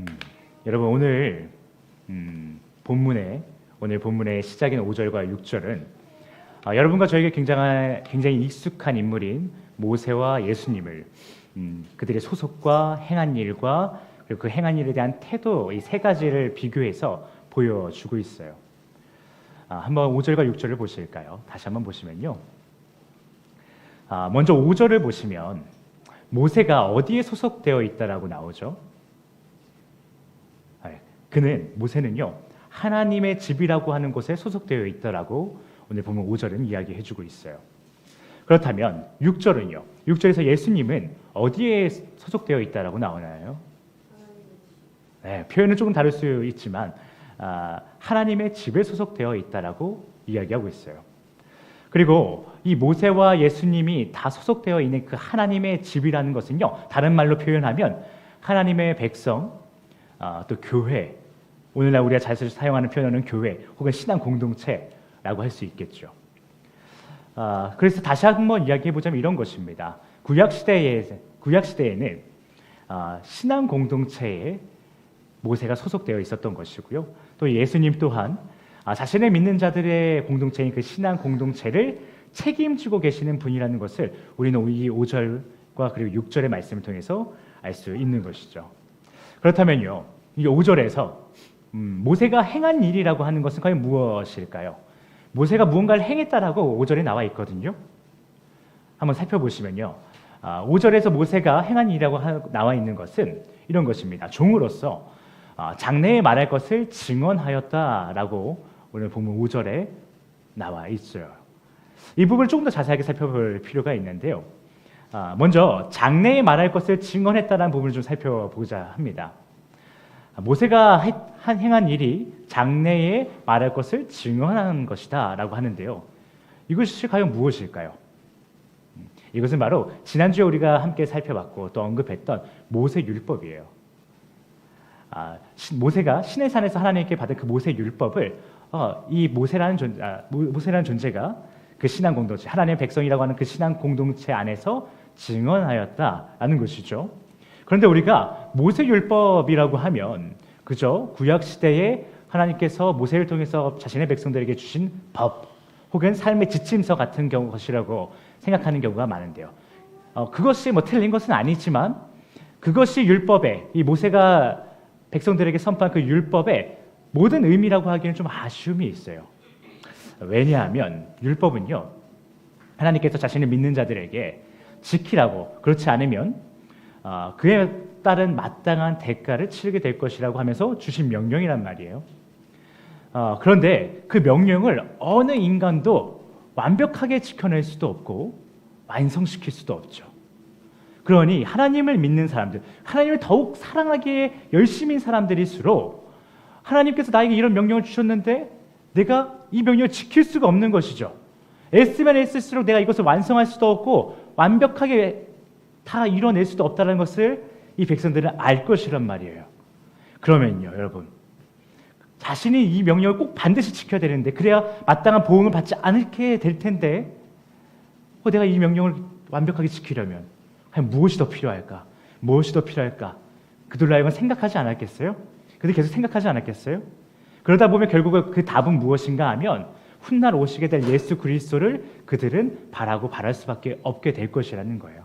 음, 여러분 오늘 본문의 오늘 본문의 시작인 5절과 6절은 여러분과 저에게 굉장히 익숙한 인물인 모세와 예수님을 그들의 소속과 행한 일과 그리고 그 행한 일에 대한 태도 이 세 가지를 비교해서 보여주고 있어요. 한번 5절과 6절을 보실까요? 다시 한번 보시면요. 먼저 5절을 보시면 모세가 어디에 소속되어 있다라고 나오죠? 모세는요 하나님의 집이라고 하는 곳에 소속되어 있다라고 오늘 보면 5절은 이야기해주고 있어요. 그렇다면 6절은요. 6절에서 예수님은 어디에 소속되어 있다라고 나오나요? 네, 표현은 조금 다를 수 있지만 하나님의 집에 소속되어 있다라고 이야기하고 있어요. 그리고 이 모세와 예수님이 다 소속되어 있는 그 하나님의 집이라는 것은요. 다른 말로 표현하면 하나님의 백성, 또 교회, 오늘날 우리가 잘 사용하는 표현은 교회 혹은 신앙 공동체라고 할 수 있겠죠. 그래서 다시 한번 이야기해보자면 이런 것입니다. 구약시대에는 신앙 공동체에 모세가 소속되어 있었던 것이고요. 또 예수님 또한 자신을 믿는 자들의 공동체인 그 신앙 공동체를 책임지고 계시는 분이라는 것을 우리는 이 5절과 그리고 6절의 말씀을 통해서 알 수 있는 것이죠. 그렇다면요, 이 5절에서 모세가 행한 일이라고 하는 것은 과연 무엇일까요? 모세가 무언가를 행했다라고 5절에 나와 있거든요. 한번 살펴보시면요. 5절에서 모세가 행한 일이라고 나와 있는 것은 이런 것입니다. 종으로서 장래에 말할 것을 증언하였다라고 오늘 본문 5절에 나와 있어요. 이 부분을 조금 더 자세하게 살펴볼 필요가 있는데요. 먼저 장래에 말할 것을 증언했다라는 부분을 좀 살펴보자 합니다. 모세가 행한 일이 장래에 말할 것을 증언하는 것이다 라고 하는데요. 이것이 과연 무엇일까요? 이것은 바로 지난주에 우리가 함께 살펴봤고 또 언급했던 모세율법이에요. 모세가 시내 산에서 하나님께 받은 그 모세율법을 이 모세라는 존재가 그 신앙 공동체, 하나님의 백성이라고 하는 그 신앙 공동체 안에서 증언하였다라는 것이죠. 그런데 우리가 모세율법이라고 하면 그저 구약 시대에 하나님께서 모세를 통해서 자신의 백성들에게 주신 법 혹은 삶의 지침서 같은 것이라고 생각하는 경우가 많은데요. 그것이 틀린 것은 아니지만 그것이 율법에 이 모세가 백성들에게 선포한 그 율법의 모든 의미라고 하기에는 좀 아쉬움이 있어요. 왜냐하면 율법은요 하나님께서 자신을 믿는 자들에게 지키라고, 그렇지 않으면 그에 따른 마땅한 대가를 치르게 될 것이라고 하면서 주신 명령이란 말이에요. 그런데 그 명령을 어느 인간도 완벽하게 지켜낼 수도 없고 완성시킬 수도 없죠. 그러니 하나님을 믿는 사람들, 하나님을 더욱 사랑하기에 열심인 사람들일수록 하나님께서 나에게 이런 명령을 주셨는데 내가 이 명령을 지킬 수가 없는 것이죠. 애쓰면 애쓸수록 내가 이것을 완성할 수도 없고 완벽하게 다 이뤄낼 수도 없다는 것을 이 백성들은 알 것이란 말이에요. 그러면요, 여러분, 자신이 이 명령을 꼭 반드시 지켜야 되는데 그래야 마땅한 보응을 받지 않게 될 텐데 내가 이 명령을 완벽하게 지키려면 과연 무엇이 더 필요할까? 무엇이 더 필요할까? 그들로 하여금 생각하지 않았겠어요? 그들 계속 생각하지 않았겠어요? 그러다 보면 결국 그 답은 무엇인가 하면 훗날 오시게 될 예수 그리스도를 그들은 바랄 수밖에 없게 될 것이라는 거예요.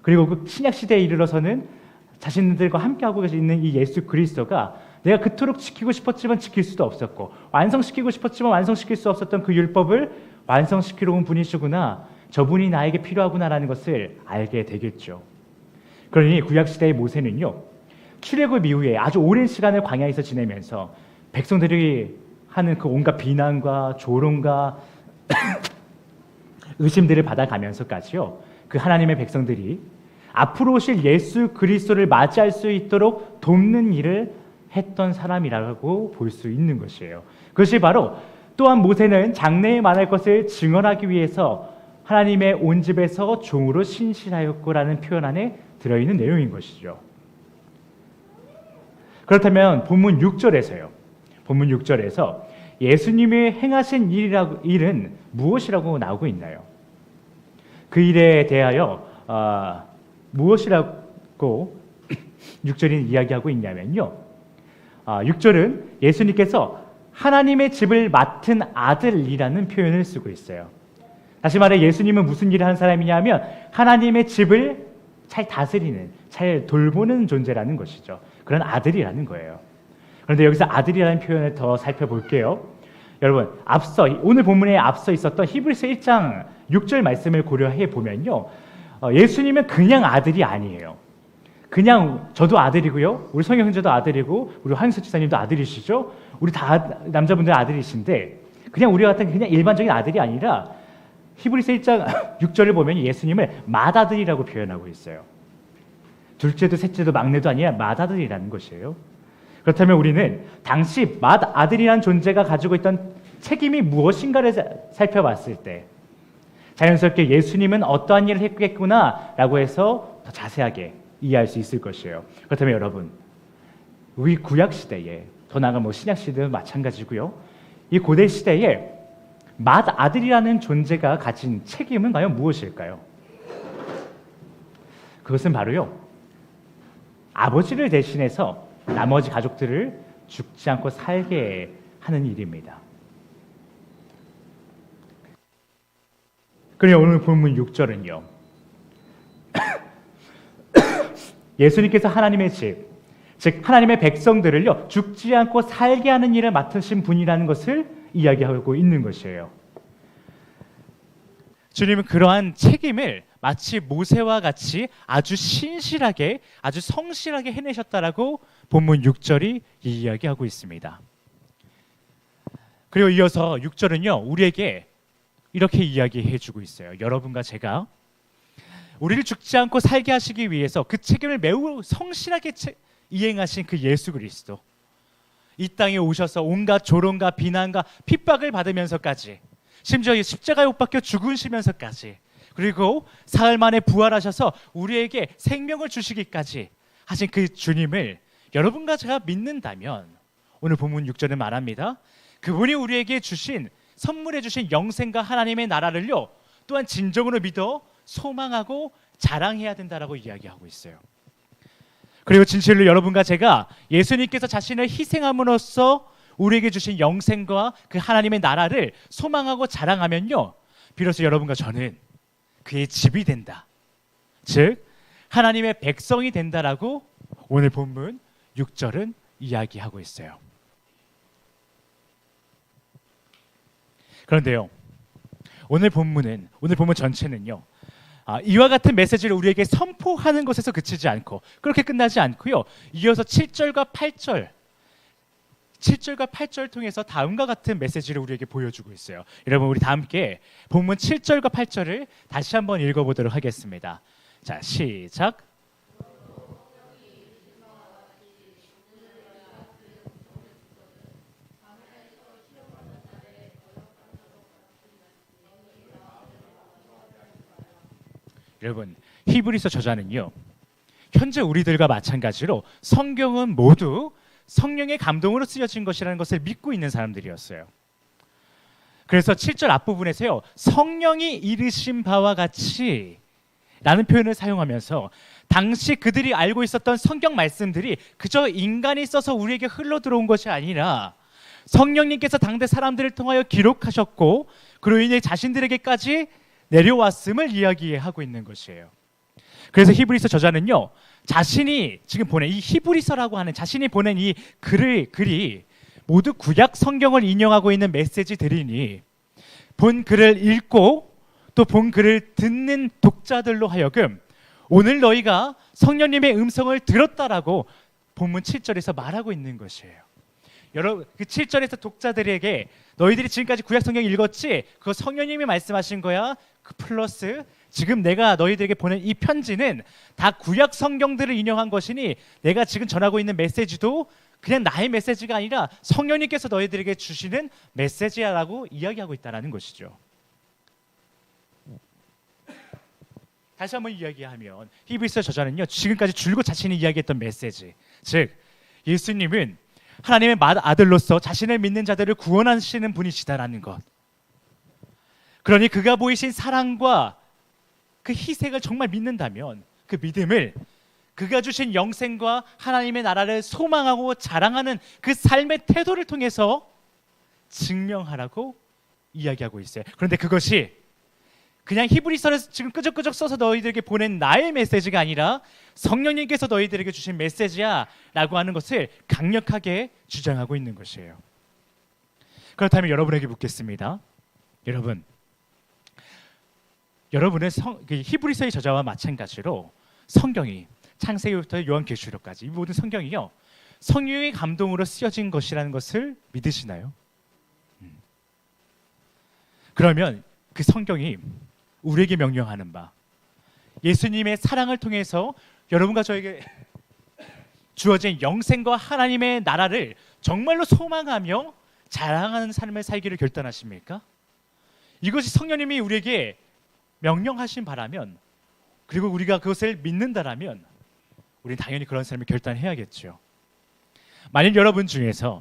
그리고 그 신약 시대에 이르러서는 자신들과 함께하고 있는 이 예수 그리스도가 내가 그토록 지키고 싶었지만 지킬 수도 없었고 완성시키고 싶었지만 완성시킬 수 없었던 그 율법을 완성시키러 온 분이시구나, 저분이 나에게 필요하구나라는 것을 알게 되겠죠. 그러니 구약시대의 모세는요 출애굽 이후에 아주 오랜 시간을 광야에서 지내면서 백성들이 하는 그 온갖 비난과 조롱과 의심들을 받아가면서까지요 그 하나님의 백성들이 앞으로 오실 예수 그리스도를 맞이할 수 있도록 돕는 일을 했던 사람이라고 볼 수 있는 것이에요. 그것이 바로 또한 모세는 장래에 말할 것을 증언하기 위해서 하나님의 온 집에서 종으로 신실하였고라는 표현 안에 들어있는 내용인 것이죠. 그렇다면 본문 6절에서요. 본문 6절에서 예수님이 행하신 일은 무엇이라고 나오고 있나요? 그 일에 대하여 무엇이라고 6절이 이야기하고 있냐면요. 6절은 예수님께서 하나님의 집을 맡은 아들이라는 표현을 쓰고 있어요. 다시 말해 예수님은 무슨 일을 하는 사람이냐면 하나님의 집을 잘 다스리는, 잘 돌보는 존재라는 것이죠. 그런 아들이라는 거예요. 그런데 여기서 아들이라는 표현을 더 살펴볼게요. 여러분, 오늘 본문에 앞서 있었던 히브리서 1장 6절 말씀을 고려해 보면요. 예수님은 그냥 아들이 아니에요. 그냥 저도 아들이고요. 우리 성형 형제도 아들이고 우리 한수 지사님도 아들이시죠. 우리 다 남자분들 아들이신데 그냥 우리와 같은 그냥 일반적인 아들이 아니라 히브리서 1장 6절을 보면 예수님을 맏아들이라고 표현하고 있어요. 둘째도 셋째도 막내도 아니라 맏아들이라는 것이에요. 그렇다면 우리는 당시 맏아들이라는 존재가 가지고 있던 책임이 무엇인가를 살펴봤을 때 자연스럽게 예수님은 어떠한 일을 했겠구나라고 해서 더 자세하게 이해할 수 있을 것이에요. 그렇다면 여러분, 우리 구약 시대에 더 나아가 신약 시대도 마찬가지고요. 이 고대 시대에 맏아들이라는 존재가 가진 책임은 과연 무엇일까요? 그것은 바로요. 아버지를 대신해서 나머지 가족들을 죽지 않고 살게 하는 일입니다. 그리고 오늘 본문 6절은요. 예수님께서 하나님의 집, 즉 하나님의 백성들을요 죽지 않고 살게 하는 일을 맡으신 분이라는 것을 이야기하고 있는 것이에요. 주님은 그러한 책임을 마치 모세와 같이 아주 신실하게, 아주 성실하게 해내셨다라고 본문 6절이 이야기하고 있습니다. 그리고 이어서 6절은요 우리에게 이렇게 이야기해주고 있어요. 여러분과 제가 우리를 죽지 않고 살게 하시기 위해서 그 책임을 매우 성실하게 이행하신 그 예수 그리스도, 이 땅에 오셔서 온갖 조롱과 비난과 핍박을 받으면서까지, 심지어 십자가에 못 박혀 죽으시면서까지, 그리고 사흘 만에 부활하셔서 우리에게 생명을 주시기까지 하신 그 주님을 여러분과 제가 믿는다면 오늘 본문 6절은 말합니다. 그분이 우리에게 선물해 주신 영생과 하나님의 나라를요 또한 진정으로 믿어 소망하고 자랑해야 된다라고 이야기하고 있어요. 그리고 진실로 여러분과 제가 예수님께서 자신을 희생함으로써 우리에게 주신 영생과 그 하나님의 나라를 소망하고 자랑하면요 비로소 여러분과 저는 그의 집이 된다, 즉 하나님의 백성이 된다라고 오늘 본문 6절은 이야기하고 있어요. 그런데요 오늘 본문 전체는요 이와 같은 메시지를 우리에게 선포하는 것에서 그치지 않고 그렇게 끝나지 않고요. 이어서 7절과 8절 통해서 다음과 같은 메시지를 우리에게 보여주고 있어요. 여러분 우리 다 함께 본문 7절과 8절을 다시 한번 읽어보도록 하겠습니다. 자, 시작. 여러분 히브리서 저자는요 현재 우리들과 마찬가지로 성경은 모두 성령의 감동으로 쓰여진 것이라는 것을 믿고 있는 사람들이었어요. 그래서 7절 앞부분에서요 성령이 이르신 바와 같이 라는 표현을 사용하면서 당시 그들이 알고 있었던 성경 말씀들이 그저 인간이 써서 우리에게 흘러 들어온 것이 아니라 성령님께서 당대 사람들을 통하여 기록하셨고 그로 인해 자신들에게까지 내려왔음을 이야기하고 있는 것이에요. 그래서 히브리서 저자는요 자신이 지금 보낸 이 히브리서라고 하는 자신이 보낸 이 글이 모두 구약 성경을 인용하고 있는 메시지들이니 본 글을 읽고 또 본 글을 듣는 독자들로 하여금 오늘 너희가 성령님의 음성을 들었다라고 본문 7절에서 말하고 있는 것이에요. 여러분 그 7절에서 독자들에게 너희들이 지금까지 구약 성경 읽었지? 그거 성령님이 말씀하신 거야. 그 플러스 지금 내가 너희들에게 보낸 이 편지는 다 구약 성경들을 인용한 것이니 내가 지금 전하고 있는 메시지도 그냥 나의 메시지가 아니라 성령님께서 너희들에게 주시는 메시지야라고 이야기하고 있다는 것이죠. 다시 한번 이야기하면 히브리서 저자는요 지금까지 줄곧 자신이 이야기했던 메시지, 즉 예수님은 하나님의 맏아들로서 자신을 믿는 자들을 구원하시는 분이시다라는 것, 그러니 그가 보이신 사랑과 그 희생을 정말 믿는다면 그 믿음을 그가 주신 영생과 하나님의 나라를 소망하고 자랑하는 그 삶의 태도를 통해서 증명하라고 이야기하고 있어요. 그런데 그것이 그냥 히브리서를 지금 끄적끄적 써서 너희들에게 보낸 나의 메시지가 아니라 성령님께서 너희들에게 주신 메시지야 라고 하는 것을 강력하게 주장하고 있는 것이에요. 그렇다면 여러분에게 묻겠습니다. 여러분은 히브리서의 저자와 마찬가지로 성경이 창세기부터 요한계시록까지 이 모든 성경이요, 성령의 감동으로 쓰여진 것이라는 것을 믿으시나요? 그러면 그 성경이 우리에게 명령하는 바, 예수님의 사랑을 통해서 여러분과 저에게 주어진 영생과 하나님의 나라를 정말로 소망하며 자랑하는 삶을 살기를 결단하십니까? 이것이 성령님이 우리에게 명령하신 바라면, 그리고 우리가 그것을 믿는다라면 우리는 당연히 그런 삶을 결단해야겠죠. 만약 여러분 중에서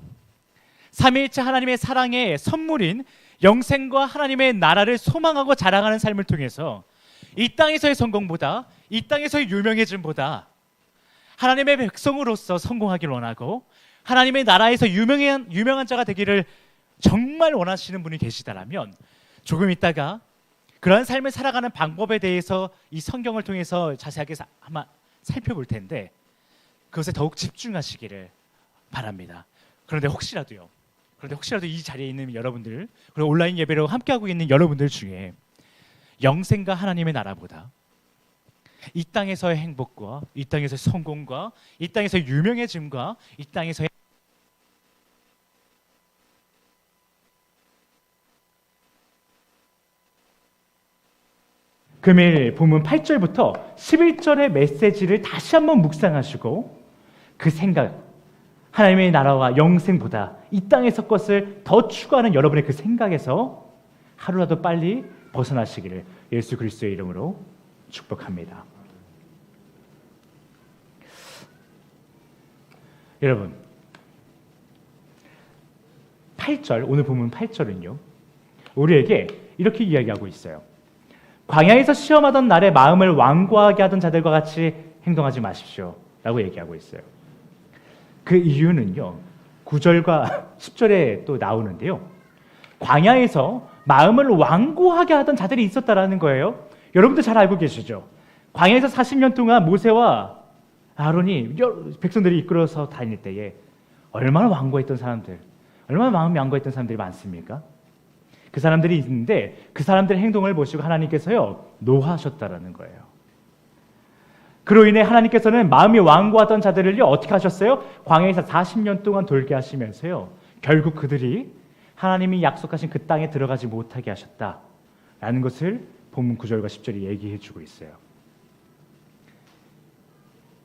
삼위일체 하나님의 사랑의 선물인 영생과 하나님의 나라를 소망하고 자랑하는 삶을 통해서 이 땅에서의 성공보다, 이 땅에서의 유명해짐보다 하나님의 백성으로서 성공하기를 원하고 하나님의 나라에서 유명한 자가 되기를 정말 원하시는 분이 계시다라면 조금 있다가 그러한 삶을 살아가는 방법에 대해서 이 성경을 통해서 자세하게 아마 살펴볼 텐데 그것에 더욱 집중하시기를 바랍니다. 그런데 혹시라도 이 자리에 있는 여러분들, 그리고 온라인 예배로 함께하고 있는 여러분들 중에 영생과 하나님의 나라보다 이 땅에서의 행복과 이 땅에서의 성공과 이 땅에서의 유명해짐과 이 땅에서의 금일 본문 8절부터 11절의 메시지를 다시 한번 묵상하시고 그 생각, 하나님의 나라와 영생보다 이 땅에서 것을 더 추구하는 여러분의 그 생각에서 하루라도 빨리 벗어나시기를 예수 그리스도의 이름으로 축복합니다. 여러분, 8절, 오늘 본문 8절은요, 우리에게 이렇게 이야기하고 있어요. 광야에서 시험하던 날에 마음을 완고하게 하던 자들과 같이 행동하지 마십시오 라고 얘기하고 있어요. 그 이유는요, 9절과 10절에 또 나오는데요, 광야에서 마음을 완고하게 하던 자들이 있었다라는 거예요. 여러분도 잘 알고 계시죠? 광야에서 40년 동안 모세와 아론이 백성들이 이끌어서 다닐 때에 얼마나 완고했던 사람들, 얼마나 마음이 완고했던 사람들이 많습니까? 그 사람들이 있는데 그 사람들의 행동을 보시고 하나님께서요, 노하셨다라는 거예요. 그로 인해 하나님께서는 마음이 완고하던 자들을요, 어떻게 하셨어요? 광야에서 40년 동안 돌게 하시면서요, 결국 그들이 하나님이 약속하신 그 땅에 들어가지 못하게 하셨다라는 것을 본문 9절과 10절이 얘기해 주고 있어요.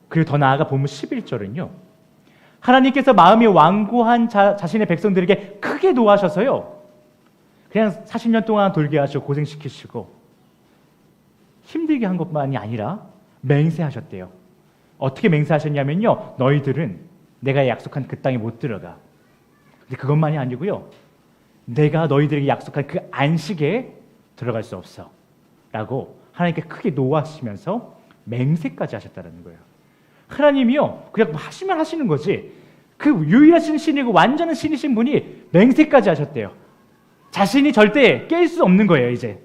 그리고 더 나아가 본문 11절은요, 하나님께서 마음이 완고한 자신의 백성들에게 크게 노하셔서요, 그냥 40년 동안 돌게 하시고 고생시키시고 힘들게 한 것만이 아니라 맹세하셨대요. 어떻게 맹세하셨냐면요, 너희들은 내가 약속한 그 땅에 못 들어가. 근데 그것만이 아니고요, 내가 너희들에게 약속한 그 안식에 들어갈 수 없어 라고 하나님께 크게 노하시면서 맹세까지 하셨다는 거예요. 하나님이요, 그냥 하시면 하시는 거지, 그 유일하신 신이고 완전한 신이신 분이 맹세까지 하셨대요. 자신이 절대 깰 수 없는 거예요. 이제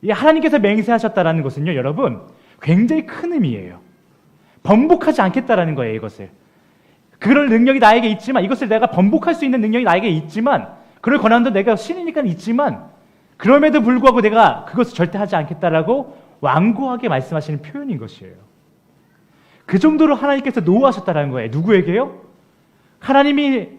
이 하나님께서 맹세하셨다라는 것은요, 여러분, 굉장히 큰 의미예요. 번복하지 않겠다라는 거예요. 이것을, 그럴 능력이 나에게 있지만, 이것을 내가 번복할 수 있는 능력이 나에게 있지만, 그럴 권한도 내가 신이니까 있지만, 그럼에도 불구하고 내가 그것을 절대 하지 않겠다라고 완고하게 말씀하시는 표현인 것이에요. 그 정도로 하나님께서 노하셨다라는 거예요. 누구에게요? 하나님이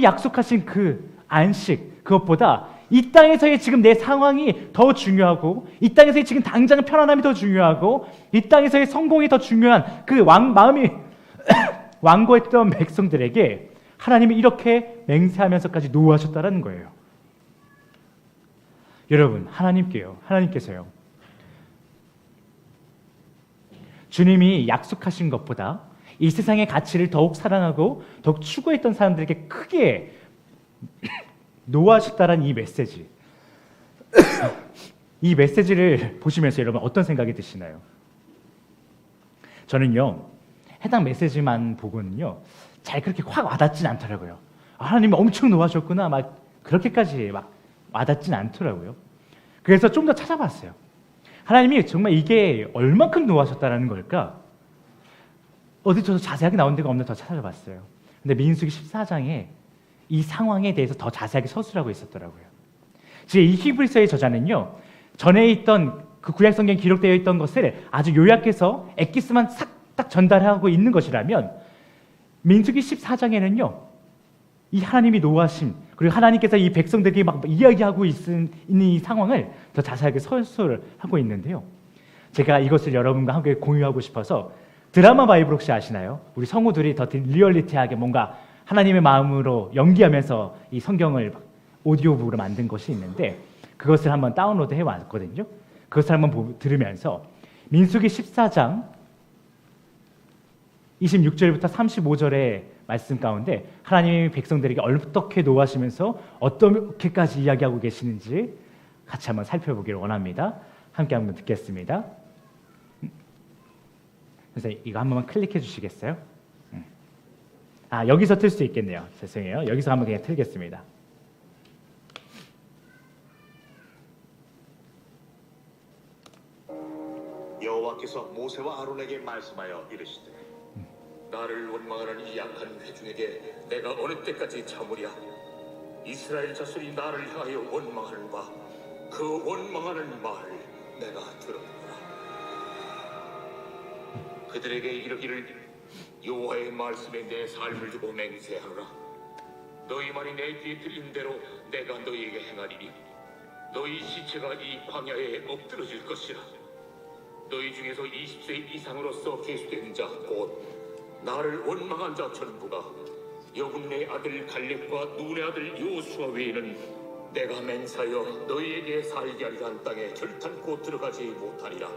약속하신 그 안식, 그것보다 이 땅에서의 지금 내 상황이 더 중요하고, 이 땅에서의 지금 당장 편안함이 더 중요하고, 이 땅에서의 성공이 더 중요한 그 마음이 완고했던 백성들에게 하나님이 이렇게 맹세하면서까지 노하셨다라는 거예요. 여러분, 하나님께서요, 주님이 약속하신 것보다 이 세상의 가치를 더욱 사랑하고 더욱 추구했던 사람들에게 크게 노하셨다라는 이 메시지, 이 메시지를 보시면서 여러분 어떤 생각이 드시나요? 저는요 해당 메시지만 보고는요 잘 그렇게 확 와닿진 않더라고요. 하나님이 엄청 노하셨구나 막 그렇게까지 막 와닿진 않더라고요. 그래서 좀 더 찾아봤어요. 하나님이 정말 이게 얼만큼 노하셨다라는 걸까? 어디 저 자세하게 나온 데가 없는데 더 찾아봤어요. 근데 민수기 14장에 이 상황에 대해서 더 자세하게 서술하고 있었더라고요. 지금 이 히브리서의 저자는요 전에 있던 그 구약 성경에 기록되어 있던 것을 아주 요약해서 엑기스만 싹 딱 전달하고 있는 것이라면 민수기 14장에는요 이 하나님이 노하심 그리고 하나님께서 이 백성들에게 막 이야기하고 있는 이 상황을 더 자세하게 서술하고 있는데요. 제가 이것을 여러분과 함께 공유하고 싶어서 드라마 바이블 혹시 아시나요? 우리 성우들이 더 리얼리티하게 뭔가 하나님의 마음으로 연기하면서 이 성경을 오디오북으로 만든 것이 있는데 그것을 한번 다운로드 해왔거든요. 그것을 한번 들으면서 민수기 14장 26절부터 35절의 말씀 가운데 하나님이 백성들에게 어떻게 노하시면서 어떻게까지 이야기하고 계시는지 같이 한번 살펴보기를 원합니다. 함께 한번 듣겠습니다. 그래서 이거 한 번만 클릭해 주시겠어요? 여기서 틀 수 있겠네요. 죄송해요. 여기서 한번 그냥 틀겠습니다. 여호와께서 모세와 아론에게 말씀하여 이르시되 나를 원망하는 이 약한 회중에게 내가 어느 때까지 참으랴. 이스라엘 자손이 나를 향하여 원망하는 바 그 원망하는 말을 내가 들었노라. 그들에게 이르기를 여호와의 말씀에 내 삶을 두고 맹세하노라. 너희만이 내 귀에 들린 대로 내가 너희에게 행하리니 너희 시체가 이 광야에 엎드러질 것이라. 너희 중에서 20세 이상으로서 계수된 자 곧 나를 원망한 자 전부가 여분의 아들 갈렙과 눈의 아들 여호수아 외에는 내가 맹세하여 너희에게 살게 하리라 한 땅에 결탄코 들어가지 못하리라.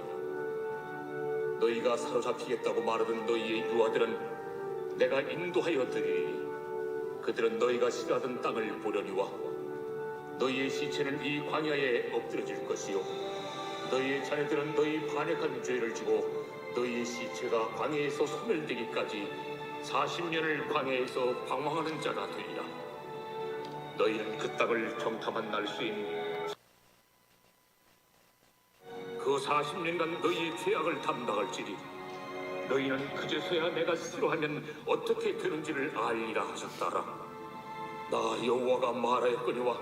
너희가 사로잡히겠다고 말하던 너희의 유아들은 내가 인도하여 드리리니 그들은 너희가 싫어하던 땅을 보려니와 너희의 시체는 이 광야에 엎드려질 것이요 너희의 자녀들은 너희 반역한 죄를 지고 너희의 시체가 광야에서 소멸되기까지 40년을 광야에서 방황하는 자가 되리라. 너희는 그 땅을 정탐한 날수인 그 40년간 너희의 죄악을 담당할지니 너희는 그제서야 내가 싫어하면 어떻게 되는지를 알리라 하셨다라. 나 여호와가 말하였거니와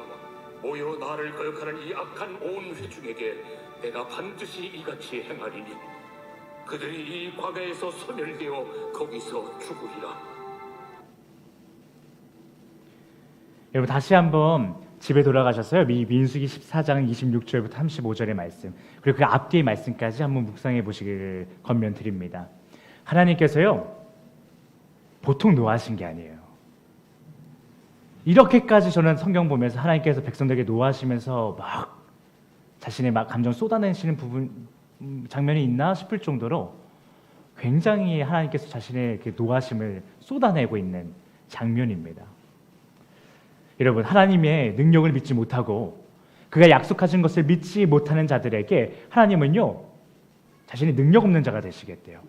모여 나를 거역하는 이 악한 온 회중에게 내가 반드시 이같이 행하리니 그들이 이 광야에서 소멸되어 거기서 죽으리라. 여러분 다시 한번 집에 돌아가셔서요. 민수기 14장 26절부터 35절의 말씀 그리고 그 앞뒤의 말씀까지 한번 묵상해 보시기를 권면드립니다. 하나님께서요 보통 노하신 게 아니에요. 이렇게까지 저는 성경 보면서 하나님께서 백성들에게 노하시면서 막 자신의 막 감정 쏟아내시는 부분 장면이 있나 싶을 정도로 굉장히 하나님께서 자신의 그 노하심을 쏟아내고 있는 장면입니다. 여러분 하나님의 능력을 믿지 못하고 그가 약속하신 것을 믿지 못하는 자들에게 하나님은요 자신이 능력 없는 자가 되시겠대요.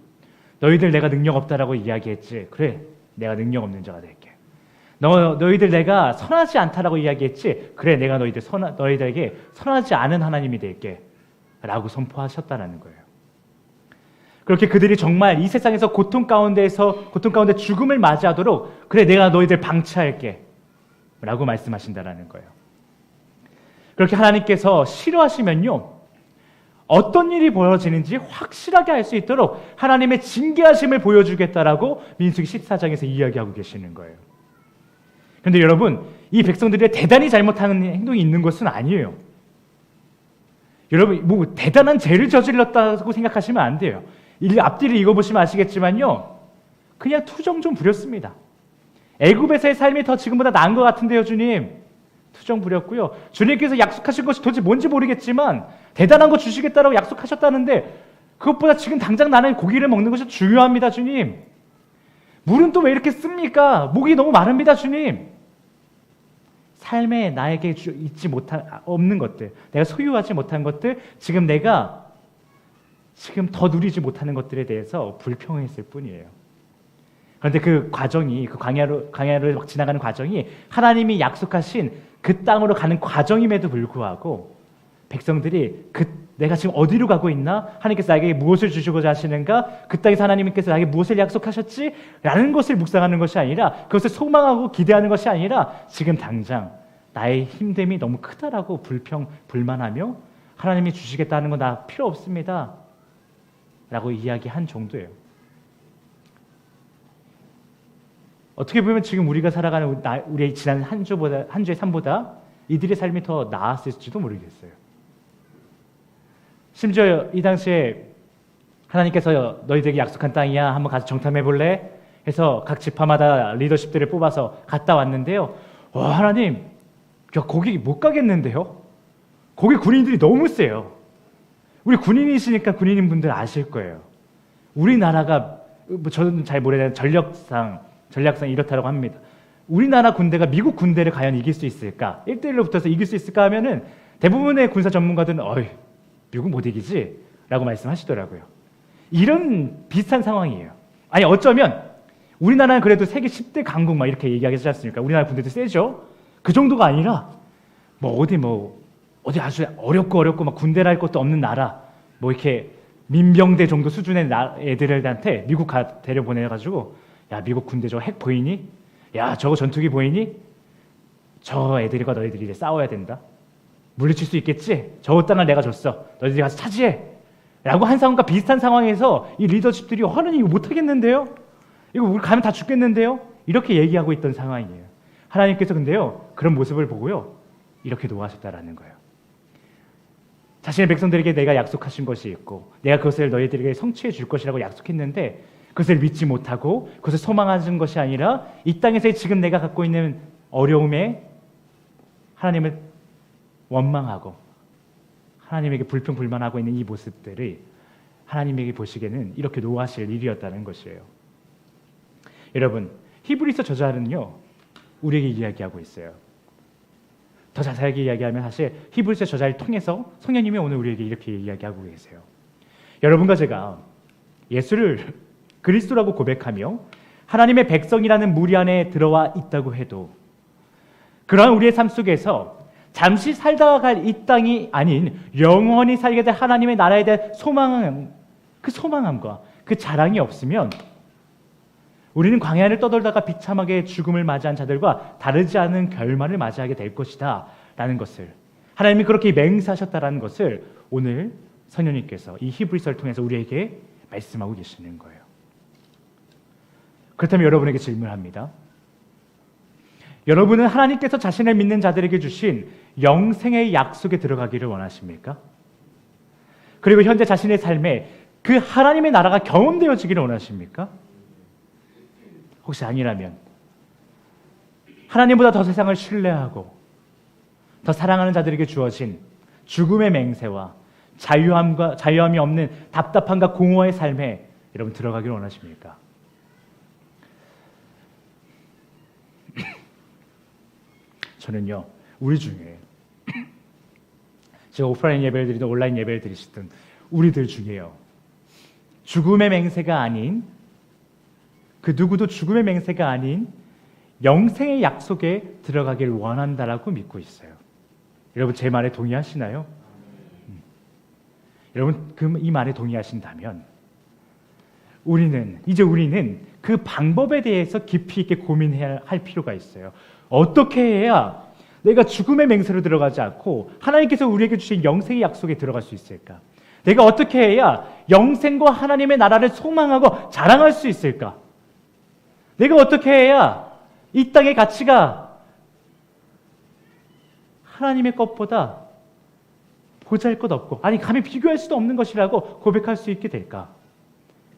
너희들 내가 능력 없다라고 이야기했지. 그래 내가 능력 없는 자가 될게. 너희들 내가 선하지 않다라고 이야기했지. 그래 내가 너희들에게 선하지 않은 하나님이 될게 라고 선포하셨다라는 거예요. 그렇게 그들이 정말 이 세상에서 고통 가운데 죽음을 맞이하도록 그래 내가 너희들 방치할게 라고 말씀하신다라는 거예요. 그렇게 하나님께서 싫어하시면요 어떤 일이 벌어지는지 확실하게 알 수 있도록 하나님의 징계하심을 보여주겠다라고 민수기 14장에서 이야기하고 계시는 거예요. 그런데 여러분 이 백성들이 대단히 잘못하는 행동이 있는 것은 아니에요. 여러분 뭐 대단한 죄를 저질렀다고 생각하시면 안 돼요. 앞뒤를 읽어보시면 아시겠지만요 그냥 투정 좀 부렸습니다. 애굽에서의 삶이 더 지금보다 나은 것 같은데요 주님. 투정 부렸고요. 주님께서 약속하신 것이 도대체 뭔지 모르겠지만 대단한 거 주시겠다라고 약속하셨다는데 그것보다 지금 당장 나는 고기를 먹는 것이 중요합니다 주님. 물은 또 왜 이렇게 씁니까? 목이 너무 마릅니다 주님. 삶에 나에게 없는 것들, 내가 소유하지 못한 것들, 지금 내가 지금 더 누리지 못하는 것들에 대해서 불평했을 뿐이에요. 그런데 그 과정이, 그 광야를 막 지나가는 과정이 하나님이 약속하신 그 땅으로 가는 과정임에도 불구하고 백성들이 내가 지금 어디로 가고 있나? 하나님께서 나에게 무엇을 주시고자 하시는가? 그 땅에서 하나님께서 나에게 무엇을 약속하셨지? 라는 것을 묵상하는 것이 아니라, 그것을 소망하고 기대하는 것이 아니라 지금 당장 나의 힘듦이 너무 크다라고 불만하며 하나님이 주시겠다는 건 나 필요 없습니다 라고 이야기한 정도예요. 어떻게 보면 지금 우리가 살아가는 우리의 지난 한 주의 삶보다 이들의 삶이 더 나았을지도 모르겠어요. 심지어 이 당시에 하나님께서 너희들에게 약속한 땅이야, 한번 가서 정탐해 볼래? 해서 각 지파마다 리더십들을 뽑아서 갔다 왔는데요. 와, 하나님, 거기 못 가겠는데요? 거기 군인들이 너무 세요. 우리 군인이시니까 군인인 분들 아실 거예요. 우리나라가, 저는 잘 모르겠는데 전략상 이렇다고 합니다. 우리나라 군대가 미국 군대를 과연 이길 수 있을까? 1대1로 붙어서 이길 수 있을까 하면은 대부분의 군사 전문가들은 미국 못 이기지? 라고 말씀하시더라고요. 이런 비슷한 상황이에요. 아니, 어쩌면 우리나라는 그래도 세계 10대 강국 막 이렇게 얘기하지 않습니까? 우리나라 군대도 세죠? 그 정도가 아니라 어디 아주 어렵고 막 군대랄 것도 없는 나라, 이렇게 민병대 정도 수준의 애들한테 미국 데려 보내가지고, 야, 미국 군대 저 핵 보이니? 야, 저거 전투기 보이니? 저 애들과 너희들이 이제 싸워야 된다. 물리칠 수 있겠지? 저 땅을 내가 줬어. 너희들이 가서 차지해. 라고 한 상황과 비슷한 상황에서 이 리더십들이 하나님 이거 못하겠는데요? 이거 우리 가면 다 죽겠는데요? 이렇게 얘기하고 있던 상황이에요. 하나님께서 근데요, 그런 모습을 보고요, 이렇게 노하셨다라는 거예요. 자신의 백성들에게 내가 약속하신 것이 있고 내가 그것을 너희들에게 성취해 줄 것이라고 약속했는데 그것을 믿지 못하고 그것을 소망하는 것이 아니라 이 땅에서 지금 내가 갖고 있는 어려움에 하나님을 원망하고 하나님에게 불평불만하고 있는 이 모습들을 하나님에게 보시기에는 이렇게 노하실 일이었다는 것이에요. 여러분, 히브리서 저자는요, 우리에게 이야기하고 있어요. 더 자세하게 이야기하면 사실 히브리서 저자를 통해서 성령님이 오늘 우리에게 이렇게 이야기하고 계세요. 여러분과 제가 예수를 그리스도라고 고백하며 하나님의 백성이라는 무리 안에 들어와 있다고 해도 그러한 우리의 삶 속에서 잠시 살다가 갈 이 땅이 아닌 영원히 살게 될 하나님의 나라에 대한 그 소망함과 그 자랑이 없으면 우리는 광야를 떠돌다가 비참하게 죽음을 맞이한 자들과 다르지 않은 결말을 맞이하게 될 것이다 라는 것을, 하나님이 그렇게 맹세하셨다라는 것을 오늘 성령님께서 이 히브리서를 통해서 우리에게 말씀하고 계시는 거예요. 그렇다면 여러분에게 질문합니다. 여러분은 하나님께서 자신을 믿는 자들에게 주신 영생의 약속에 들어가기를 원하십니까? 그리고 현재 자신의 삶에 그 하나님의 나라가 경험되어지기를 원하십니까? 혹시 아니라면 하나님보다 더 세상을 신뢰하고 더 사랑하는 자들에게 주어진 죽음의 맹세와 자유함이 없는 답답함과 공허의 삶에 여러분 들어가기를 원하십니까? 저는요, 우리 중에 제가 오프라인 예배를 드리든 온라인 예배를 드리시든 우리들 중에요, 죽음의 맹세가 아닌, 그 누구도 죽음의 맹세가 아닌 영생의 약속에 들어가기를 원한다라고 믿고 있어요. 여러분, 제 말에 동의하시나요? 여러분, 이 말에 동의하신다면 우리는 그 방법에 대해서 깊이 있게 고민해야 할 필요가 있어요. 어떻게 해야 내가 죽음의 맹세로 들어가지 않고 하나님께서 우리에게 주신 영생의 약속에 들어갈 수 있을까? 내가 어떻게 해야 영생과 하나님의 나라를 소망하고 자랑할 수 있을까? 내가 어떻게 해야 이 땅의 가치가 하나님의 것보다 보잘것없고 감히 비교할 수도 없는 것이라고 고백할 수 있게 될까?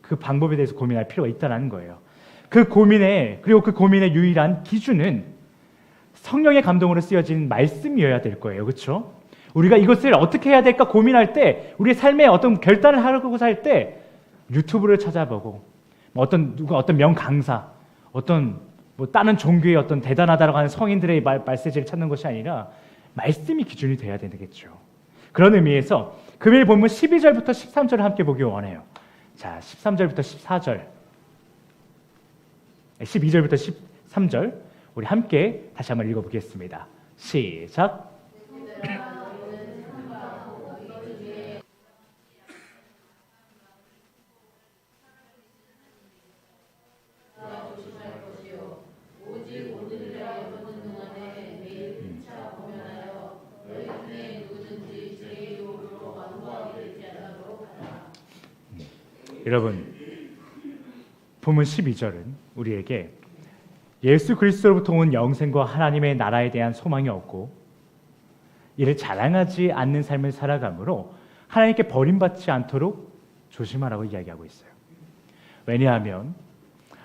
그 방법에 대해서 고민할 필요가 있다는 거예요. 그 고민의 유일한 기준은 성령의 감동으로 쓰여진 말씀이어야 될 거예요. 그렇죠? 우리가 이것을 어떻게 해야 될까 고민할 때, 우리의 삶에 어떤 결단을 하려고 할 때 유튜브를 찾아보고 어떤 명 강사, 다른 종교의 어떤 대단하다라고 하는 성인들의 메시지를 찾는 것이 아니라 말씀이 기준이 돼야 되겠죠. 그런 의미에서 금일 본문 12절부터 13절을 함께 보기 원해요. 자, 13절부터 14절, 12절부터 13절 우리 함께 다시 한번 읽어보겠습니다. 시작. 여러분, 본문 12절은 우리에게 예수 그리스도로부터 온 영생과 하나님의 나라에 대한 소망이 없고 이를 자랑하지 않는 삶을 살아가므로 하나님께 버림받지 않도록 조심하라고 이야기하고 있어요. 왜냐하면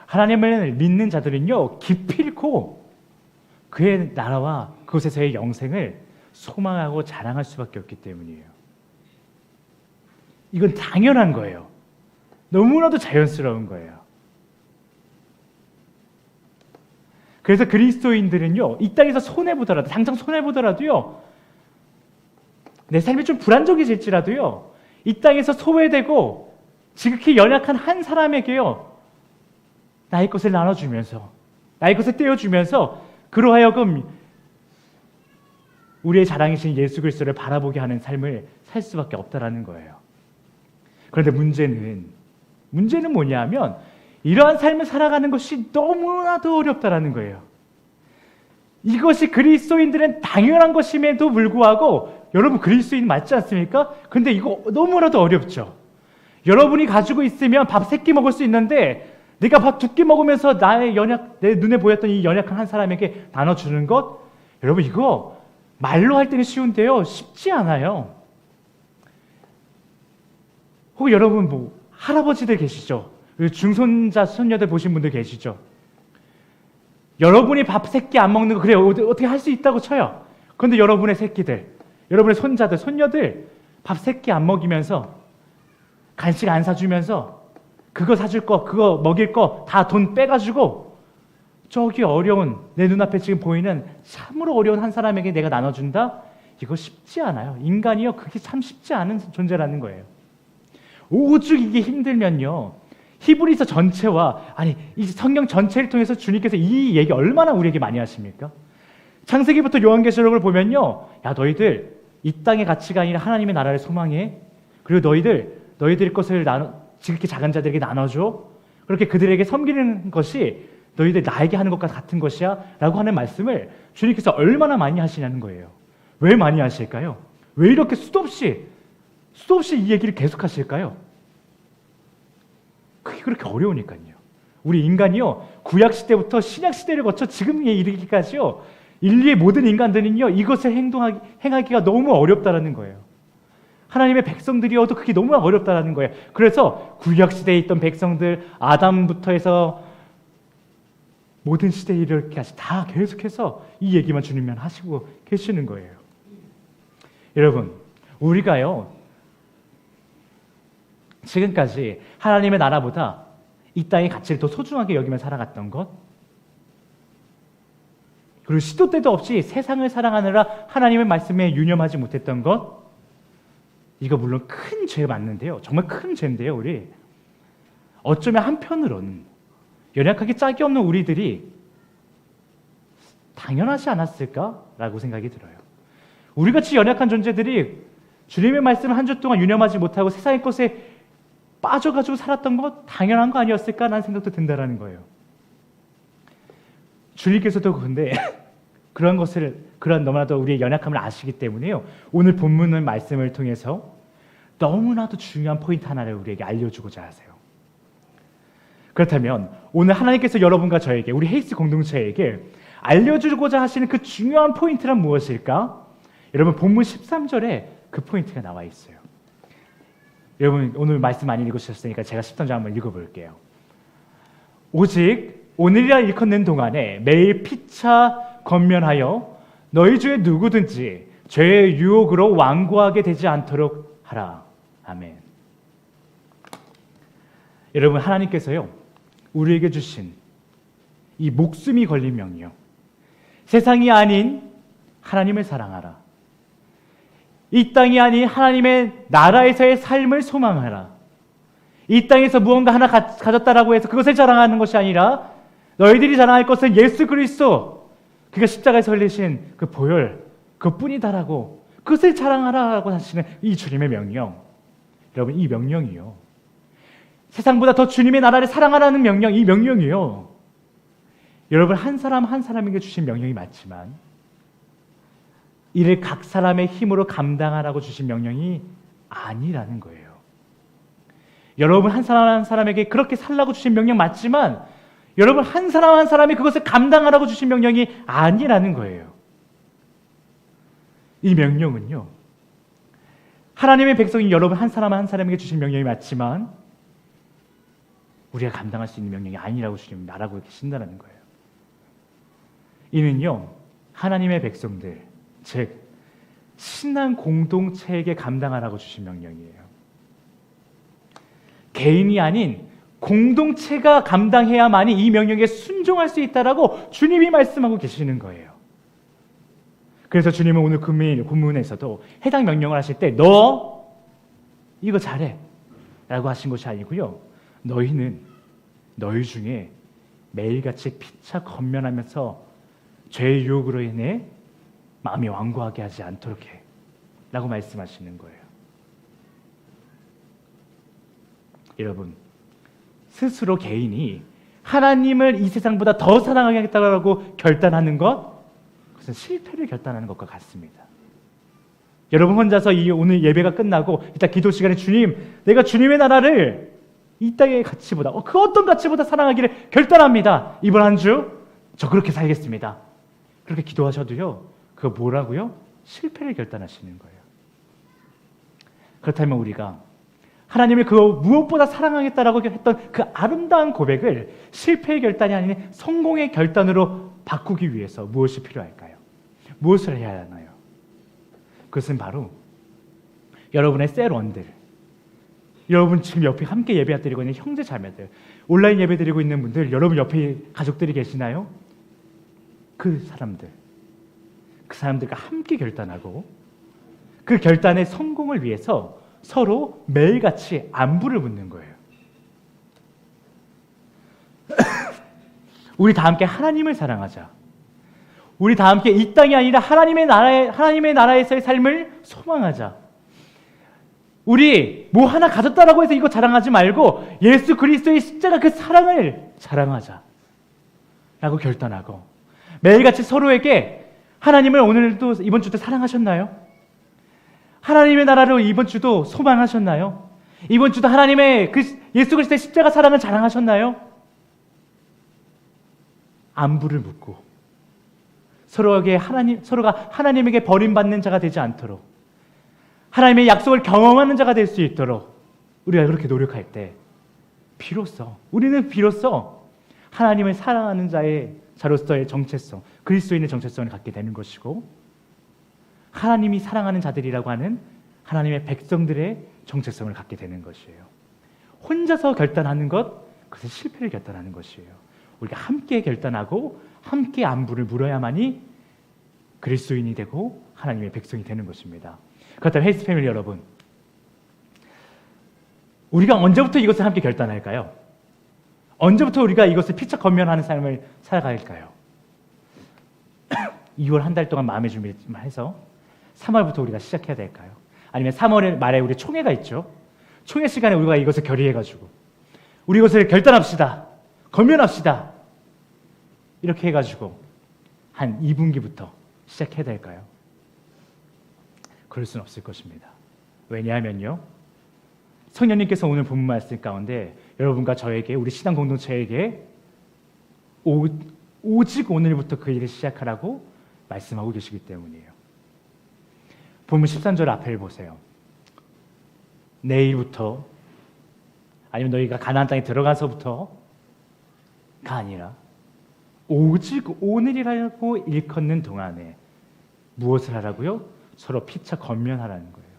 하나님을 믿는 자들은요, 기필코 그의 나라와 그곳에서의 영생을 소망하고 자랑할 수밖에 없기 때문이에요. 이건 당연한 거예요. 너무나도 자연스러운 거예요. 그래서 그리스도인들은요, 이 땅에서 손해보더라도, 당장 손해보더라도요, 내 삶이 좀 불안정해질지라도요, 이 땅에서 소외되고 지극히 연약한 한 사람에게요, 나의 것을 나눠주면서, 나의 것을 떼어주면서 그로 하여금 우리의 자랑이신 예수 그리스도를 바라보게 하는 삶을 살 수밖에 없다라는 거예요. 그런데 문제는 뭐냐면 이러한 삶을 살아가는 것이 너무나도 어렵다라는 거예요. 이것이 그리스도인들은 당연한 것임에도 불구하고 여러분 그리스도인 맞지 않습니까? 근데 이거 너무나도 어렵죠. 여러분이 가지고 있으면 밥 3끼 먹을 수 있는데 내가 밥 2끼 먹으면서 내 눈에 보였던 이 연약한 한 사람에게 나눠주는 것, 여러분 이거 말로 할 때는 쉬운데요, 쉽지 않아요. 혹은 여러분 할아버지들 계시죠? 중손자, 손녀들 보신 분들 계시죠? 여러분이 밥 3끼 안 먹는 거 그래 어떻게 할 수 있다고 쳐요. 그런데 여러분의 새끼들, 여러분의 손자들, 손녀들 밥 3끼 안 먹이면서 간식 안 사주면서 그거 사줄 거, 그거 먹일 거 다 돈 빼가지고 저기 어려운 내 눈앞에 지금 보이는 참으로 어려운 한 사람에게 내가 나눠준다? 이거 쉽지 않아요. 인간이요, 그게 참 쉽지 않은 존재라는 거예요. 오죽 이게 힘들면요, 히브리서 전체와 이 성경 전체를 통해서 주님께서 이 얘기 얼마나 우리에게 많이 하십니까? 창세기부터 요한계시록을 보면요, 야 너희들 이 땅의 가치가 아니라 하나님의 나라를 소망해. 그리고 너희들 것을 지극히 작은 자들에게 나눠줘. 그렇게 그들에게 섬기는 것이 너희들 나에게 하는 것과 같은 것이야 라고 하는 말씀을 주님께서 얼마나 많이 하시냐는 거예요. 왜 많이 하실까요? 왜 이렇게 수도 없이 이 얘기를 계속 하실까요? 그게 그렇게 어려우니까요. 우리 인간이요, 구약시대부터 신약시대를 거쳐 지금에 이르기까지요, 인류의 모든 인간들은요, 이것을 행하기가 너무 어렵다라는 거예요. 하나님의 백성들이어도 그게 너무 어렵다라는 거예요. 그래서 구약시대에 있던 백성들, 아담부터 해서 모든 시대에 이르기까지 다 계속해서 이 얘기만 주님만 하시고 계시는 거예요. 여러분, 우리가요, 지금까지 하나님의 나라보다 이 땅의 가치를 더 소중하게 여기며 살아갔던 것, 그리고 시도 때도 없이 세상을 사랑하느라 하나님의 말씀에 유념하지 못했던 것, 이거 물론 큰 죄 맞는데요, 정말 큰 죄인데요. 우리 어쩌면 한편으로는 연약하게 짝이 없는 우리들이 당연하지 않았을까라고 생각이 들어요. 우리같이 연약한 존재들이 주님의 말씀을 한 주 동안 유념하지 못하고 세상의 것에 빠져가지고 살았던 것 당연한 거 아니었을까라는 생각도 든다라는 거예요. 주님께서도 근데 그런 너무나도 우리의 연약함을 아시기 때문에요, 오늘 본문의 말씀을 통해서 너무나도 중요한 포인트 하나를 우리에게 알려주고자 하세요. 그렇다면 오늘 하나님께서 여러분과 저에게, 우리 헤이스 공동체에게 알려주고자 하시는 그 중요한 포인트란 무엇일까? 여러분, 본문 13절에 그 포인트가 나와 있어요. 여러분 오늘 말씀 많이 읽으셨으니까 제가 13절 한번 읽어볼게요. 오직 오늘이라 일컫는 동안에 매일 피차 건면하여 너희 중에 누구든지 죄의 유혹으로 완고하게 되지 않도록 하라. 아멘. 여러분, 하나님께서요, 우리에게 주신 이 목숨이 걸린 명령, 세상이 아닌 하나님을 사랑하라, 이 땅이 아닌 하나님의 나라에서의 삶을 소망하라. 이 땅에서 무언가 하나 가졌다라고 해서 그것을 자랑하는 것이 아니라 너희들이 자랑할 것은 예수 그리스도, 그가 십자가에서 흘리신 그 보혈, 그뿐이다라고 그것을 자랑하라고 하시는 이 주님의 명령. 여러분, 이 명령이요, 세상보다 더 주님의 나라를 사랑하라는 명령, 이 명령이요, 여러분 한 사람 한 사람에게 주신 명령이 맞지만 이를 각 사람의 힘으로 감당하라고 주신 명령이 아니라는 거예요. 여러분 한 사람 한 사람에게 그렇게 살라고 주신 명령 맞지만 여러분 한 사람 한 사람이 그것을 감당하라고 주신 명령이 아니라는 거예요. 이 명령은요, 하나님의 백성인 여러분 한 사람 한 사람에게 주신 명령이 맞지만 우리가 감당할 수 있는 명령이 아니라고 주님 나라고 계신다는 거예요. 이는요, 하나님의 백성들, 즉 신앙 공동체에게 감당하라고 주신 명령이에요. 개인이 아닌 공동체가 감당해야만이 이 명령에 순종할 수 있다라고 주님이 말씀하고 계시는 거예요. 그래서 주님은 오늘 본문에서도 해당 명령을 하실 때 너 이거 잘해 라고 하신 것이 아니고요, 너희는 너희 중에 매일같이 피차 권면하면서 죄의 유혹으로 인해 마음이 완고하게 하지 않도록 해 라고 말씀하시는 거예요. 여러분, 스스로 개인이 하나님을 이 세상보다 더 사랑하겠다고 결단하는 것, 그것은 실패를 결단하는 것과 같습니다. 여러분 혼자서 오늘 예배가 끝나고 이따 기도 시간에 주님, 내가 주님의 나라를 이 땅의 가치보다, 그 어떤 가치보다 사랑하기를 결단합니다. 이번 한 주 저 그렇게 살겠습니다. 그렇게 기도하셔도요, 그거 뭐라고요? 실패를 결단하시는 거예요. 그렇다면 우리가 하나님을 그 무엇보다 사랑하겠다라고 했던 그 아름다운 고백을 실패의 결단이 아닌 성공의 결단으로 바꾸기 위해서 무엇이 필요할까요? 무엇을 해야 하나요? 그것은 바로 여러분의 셀원들, 여러분 지금 옆에 함께 예배 드리고 있는 형제 자매들, 온라인 예배 드리고 있는 분들, 여러분 옆에 가족들이 계시나요? 그 사람들과 함께 결단하고 그 결단의 성공을 위해서 서로 매일같이 안부를 묻는 거예요. 우리 다 함께 하나님을 사랑하자. 우리 다 함께 이 땅이 아니라 하나님의 나라에서의 삶을 소망하자. 우리 뭐 하나 가졌다라고 해서 이거 자랑하지 말고 예수 그리스도의 십자가 그 사랑을 자랑하자 라고 결단하고 매일같이 서로에게 하나님을 오늘도 이번 주도 사랑하셨나요? 하나님의 나라를 이번 주도 소망하셨나요? 이번 주도 하나님의 그 예수 그리스도의 십자가 사랑을 자랑하셨나요? 안부를 묻고 서로가 하나님에게 버림받는 자가 되지 않도록, 하나님의 약속을 경험하는 자가 될 수 있도록 우리가 그렇게 노력할 때 우리는 비로소 하나님을 사랑하는 자로서의 정체성, 그리스도인의 정체성을 갖게 되는 것이고, 하나님이 사랑하는 자들이라고 하는 하나님의 백성들의 정체성을 갖게 되는 것이에요. 혼자서 결단하는 것, 그것은 실패를 결단하는 것이에요. 우리가 함께 결단하고 함께 안부를 물어야만이 그리스도인이 되고 하나님의 백성이 되는 것입니다. 그렇다면 헬스 패밀리 여러분, 우리가 언제부터 이것을 함께 결단할까요? 언제부터 우리가 이것을 피차 권면하는 삶을 살아갈까요? 2월 한 달 동안 마음의 준비를 해서 3월부터 우리가 시작해야 될까요? 아니면 3월 말에 우리 총회가 있죠? 총회 시간에 우리가 이것을 결의해가지고 우리 이것을 결단합시다, 권면합시다, 이렇게 해가지고 한 2분기부터 시작해야 될까요? 그럴 수는 없을 것입니다. 왜냐하면요, 성령님께서 오늘 본문 말씀 가운데 여러분과 저에게, 우리 신앙 공동체에게 오직 오늘부터 그 일을 시작하라고 말씀하고 계시기 때문이에요. 본문 13절 앞을 보세요. 내일부터, 아니면 너희가 가나안 땅에 들어가서부터가 아니라 오직 오늘이라고 일컫는 동안에 무엇을 하라고요? 서로 피차 권면하라는 거예요.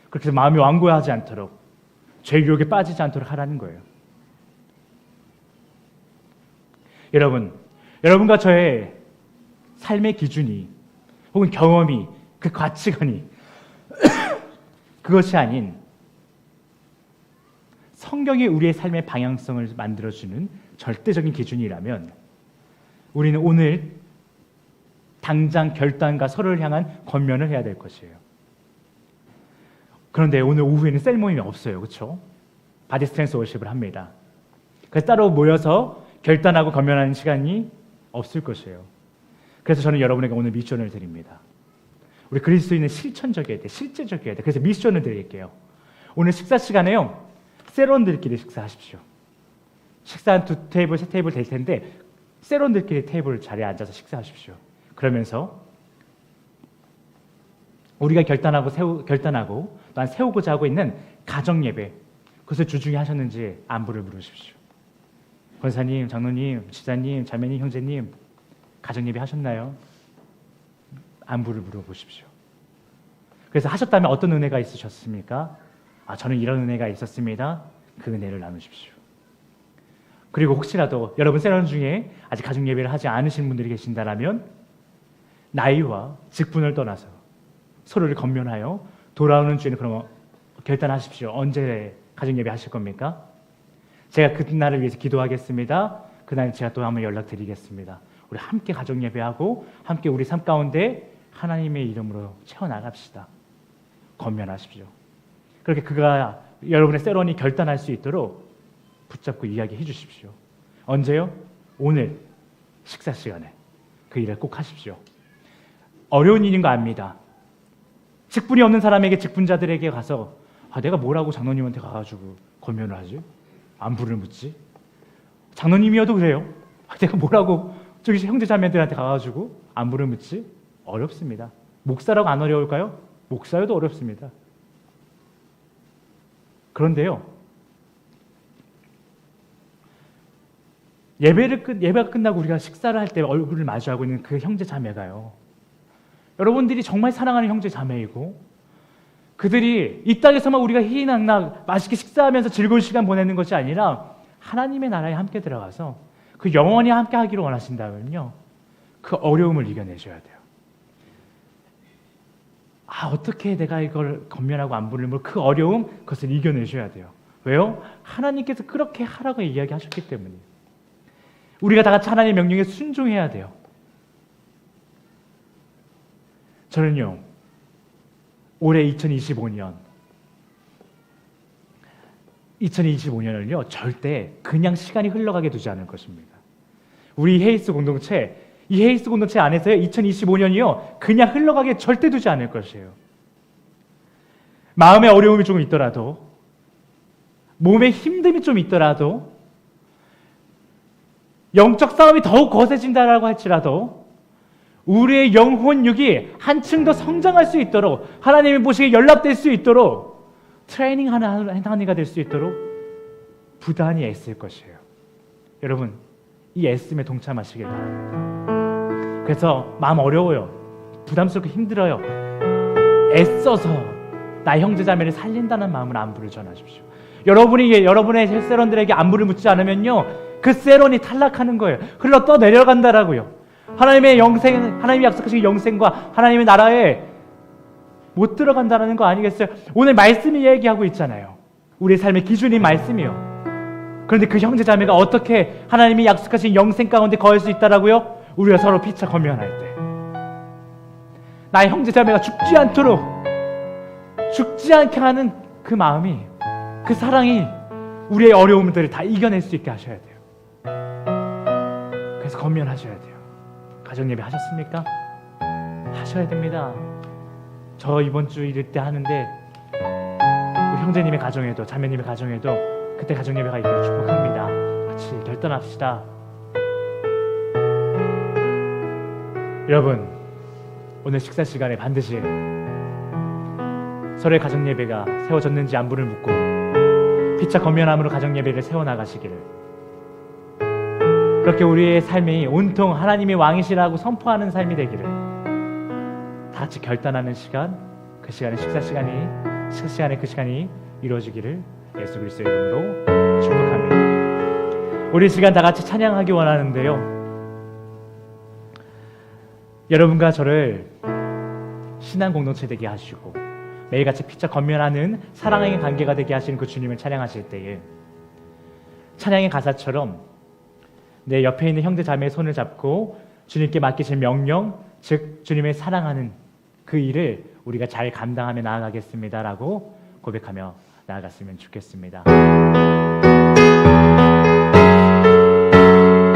그렇게 해서 마음이 완고하지 않도록, 죄 유혹에 빠지지 않도록 하라는 거예요. 여러분과 저의 삶의 기준이, 혹은 경험이, 그 가치관이 그것이 아닌 성경이 우리의 삶의 방향성을 만들어주는 절대적인 기준이라면 우리는 오늘 당장 결단과 서로를 향한 권면을 해야 될 것이에요. 그런데 오늘 오후에는 셀 모임이 없어요. 그렇죠? 바디 스트렝스 워십을 합니다. 그래서 따로 모여서 결단하고 권면하는 시간이 없을 것이에요. 그래서 저는 여러분에게 오늘 미션을 드립니다. 우리 그리스도인은 실천적이어야 돼. 실제적이어야 돼. 그래서 미션을 드릴게요. 오늘 식사 시간에요. 세론들끼리 식사하십시오. 식사 한 2테이블, 3테이블 될 텐데 세론들끼리 테이블 자리에 앉아서 식사하십시오. 그러면서 우리가 결단하고 또한 세우고자 하고 있는 가정 예배, 그것을 주중에 하셨는지 안부를 물으십시오. 권사님, 장로님, 지사님, 자매님, 형제님, 가정 예배 하셨나요? 안부를 물어보십시오. 그래서 하셨다면 어떤 은혜가 있으셨습니까? 저는 이런 은혜가 있었습니다. 그 은혜를 나누십시오. 그리고 혹시라도 여러분 세런 중에 아직 가정 예배를 하지 않으신 분들이 계신다면 나이와 직분을 떠나서 서로를 권면하여 돌아오는 주에는 그럼 결단하십시오. 언제 가정 예배 하실 겁니까? 제가 그날을 위해서 기도하겠습니다. 그날 제가 또 한번 연락드리겠습니다. 우리 함께 가정 예배하고 함께 우리 삶 가운데 하나님의 이름으로 채워나갑시다. 권면하십시오. 그렇게 그가 여러분의 세론이 결단할 수 있도록 붙잡고 이야기해 주십시오. 언제요? 오늘 식사 시간에 그 일을 꼭 하십시오. 어려운 일인 거 압니다. 직분이 없는 사람에게 직분자들에게 가서 내가 뭐라고 장로님한테 가가지고 권면을 하지? 안부를 묻지? 장로님이어도 그래요. 내가 뭐라고 저기 형제 자매들한테 가가지고 안부를 묻지? 어렵습니다. 목사라고 안 어려울까요? 목사여도 어렵습니다. 그런데요, 예배가 끝나고 우리가 식사를 할 때 얼굴을 마주하고 있는 그 형제 자매가요, 여러분들이 정말 사랑하는 형제 자매이고 그들이 이 땅에서만 우리가 희희낙낙 맛있게 식사하면서 즐거운 시간 보내는 것이 아니라 하나님의 나라에 함께 들어가서 그 영원히 함께 하기를 원하신다면요, 그 어려움을 이겨내셔야 돼요. 어떻게 내가 이걸 권면하고 안부를 물고 그 어려움, 그것을 이겨내셔야 돼요. 왜요? 하나님께서 그렇게 하라고 이야기하셨기 때문이에요. 우리가 다 같이 하나님의 명령에 순종해야 돼요. 저는요, 올해 2025년을요 절대 그냥 시간이 흘러가게 두지 않을 것입니다. 우리 헤이스 공동체, 이 헤이스 공동체 안에서요 2025년이요 그냥 흘러가게 절대 두지 않을 것이에요. 마음의 어려움이 조금 있더라도, 몸의 힘듦이 좀 있더라도, 영적 싸움이 더욱 거세진다라고 할지라도 우리의 영혼육이 한층 더 성장할 수 있도록, 하나님의 보시기에 연락될 수 있도록, 트레이닝하는 한 해가 될 수 있도록 부단히 애쓸 것이에요. 여러분, 이 애씀에 동참하시길 바랍니다. 그래서 마음 어려워요, 부담스럽고 힘들어요, 애써서 나의 형제자매를 살린다는 마음으로 안부를 전하십시오. 여러분이 여러분의 세론들에게 안부를 묻지 않으면요 그 세론이 탈락하는 거예요. 흘러 떠내려간다라고요. 하나님의 영생, 하나님이 약속하신 영생과 하나님의 나라에 못 들어간다는 거 아니겠어요? 오늘 말씀이 얘기하고 있잖아요. 우리의 삶의 기준이 말씀이요. 그런데 그 형제자매가 어떻게 하나님이 약속하신 영생 가운데 거할 수 있다라고요? 우리가 서로 피차 권면할 때 나의 형제자매가 죽지 않도록, 죽지 않게 하는 그 마음이, 그 사랑이 우리의 어려움들을 다 이겨낼 수 있게 하셔야 돼요. 그래서 권면하셔야 돼요. 가정예배 하셨습니까? 하셔야 됩니다. 저 이번 주 이럴 때 하는데 우리 형제님의 가정에도, 자매님의 가정에도 그때 가정예배가 있기를 축복합니다. 같이 결단합시다. 여러분, 오늘 식사 시간에 반드시 서로의 가정예배가 세워졌는지 안부를 묻고 피차 권면함으로 가정예배를 세워나가시기를, 그렇게 우리의 삶이 온통 하나님의 왕이시라고 선포하는 삶이 되기를, 다 같이 결단하는 시간, 그 시간에 식사 시간에 그 시간이 이루어지기를 예수 그리스도의 이름으로 축복합니다. 우리 시간 다 같이 찬양하기 원하는데요, 여러분과 저를 신앙 공동체 되게 하시고 매일같이 피차 건면하는 사랑의 관계가 되게 하시는 그 주님을 찬양하실 때에 찬양의 가사처럼 내 옆에 있는 형제 자매의 손을 잡고 주님께 맡기신 명령, 즉 주님의 사랑하는 그 일을 우리가 잘 감당하며 나아가겠습니다라고 고백하며 나아갔으면 좋겠습니다.